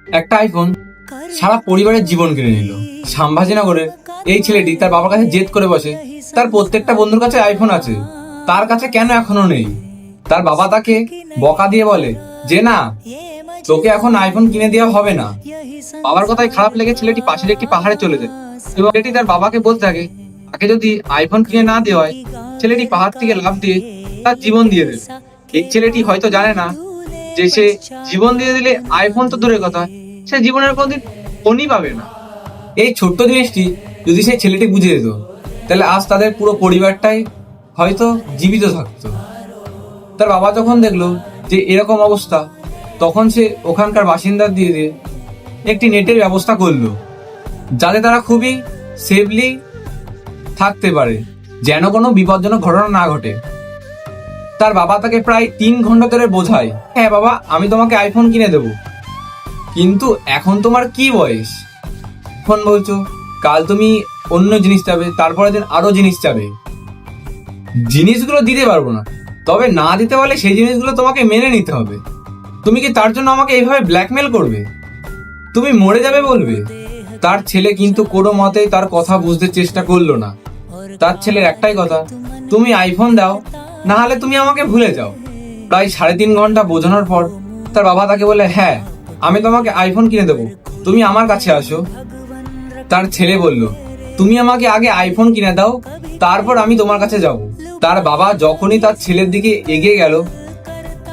একটা আইফোন সারা পরিবারের জীবন কেড়ে নিল। সম্ভাজিনগরের এই ছেলেটি তার বাবার কাছে জেদ করে বসে, তার প্রত্যেকটা বন্ধুর কাছে আইফোন আছে, তার কাছে কেন এখনো নেই। তার বাবা তাকে বকা দিয়ে বলে যে না, তোকে এখন আইফোন কিনে দেওয়া হবে না। বাবার কথায় খারাপ লেগে ছেলেটি পাশের একটি পাহাড়ে চলে যায় এবং ছেলেটি তার বাবাকে বলতে থাকে তাকে যদি আইফোন কিনে না দেওয়া হয়, ছেলেটি পাহাড় থেকে লাফ দিয়ে তার জীবন দিয়ে দেবে। এই ছেলেটি হয়তো জানে না যে সে জীবন দিয়ে দিলে আইফোন তো দূরের কথা, সে জীবনের কোনোদিন ফোনই পাবে না। এই ছোট্ট জিনিসটি যদি সেই ছেলেটি বুঝে যেত, তাহলে আজ তাদের পুরো পরিবারটাই হয়তো জীবিত থাকতো। তার বাবা যখন দেখলো যে এরকম অবস্থা, তখন সে ওখানকার বাসিন্দার দিয়ে একটি নেটের ব্যবস্থা করলো, যাতে তারা খুবই সেফলি থাকতে পারে, যেন কোনো বিপজ্জনক ঘটনা না ঘটে। তার বাবা তাকে প্রায় 3 ঘন্টা ধরে বোঝায়, হ্যাঁ বাবা, আমি তোমাকে আইফোন কিনে দেবো, কিন্তু এখন তোমার কি বয়স, ফোন বলছো, কাল তুমি অন্য জিনিস চাবে, তারপরের দিন আরো জিনিস চাবে, জিনিসগুলো দিতে পারবো না, তবে না দিতে পারলে সেই জিনিসগুলো তোমাকে মেনে নিতে হবে। তুমি কি তার জন্য আমাকে এইভাবে ব্ল্যাকমেল করবে? তুমি মরে যাবে বলবে? তার ছেলে কিন্তু কোনো মতেই তার কথা বুঝতে চেষ্টা করলো না। তার ছেলের একটাই কথা, তুমি আইফোন দাও, না হলে তুমি আমাকে ভুলে যাও। প্রায় 3.5 ঘন্টা বোঝানোর পর তার বাবা তাকে বলে, হ্যাঁ আমি তোমাকে আইফোন কিনে দেবো, তুমি আমার কাছে আসো। তার ছেলে বলল, তুমি আমাকে আগে আইফোন কিনে দাও, তারপর আমি তোমার কাছে যাব। তার বাবা যখনই তার ছেলের দিকে এগিয়ে গেল,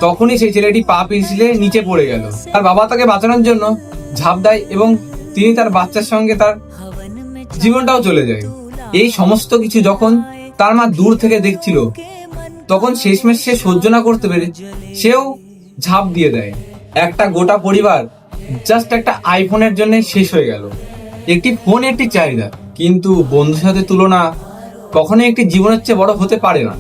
তখনই সেই ছেলেটি পা পিছলে নিচে পড়ে গেল। তার বাবা তাকে বাঁচানোর জন্য ঝাঁপ দেয় এবং তিনি তার বাচ্চার সঙ্গে তার জীবনটাও চলে যায়। এই সমস্ত কিছু যখন তার মা দূর থেকে দেখছিল, তখন শেষমেশ সে সহ্য না করতে পেরে সেও ঝাঁপ দিয়ে দেয়। একটা গোটা পরিবার জাস্ট একটা আইফোনের জন্য শেষ হয়ে গেল। একটি ফোন একটি চাহিদা, কিন্তু বন্ধুর সাথে তুলনা কখনোই একটি জীবনের চেয়ে বড় হতে পারে না।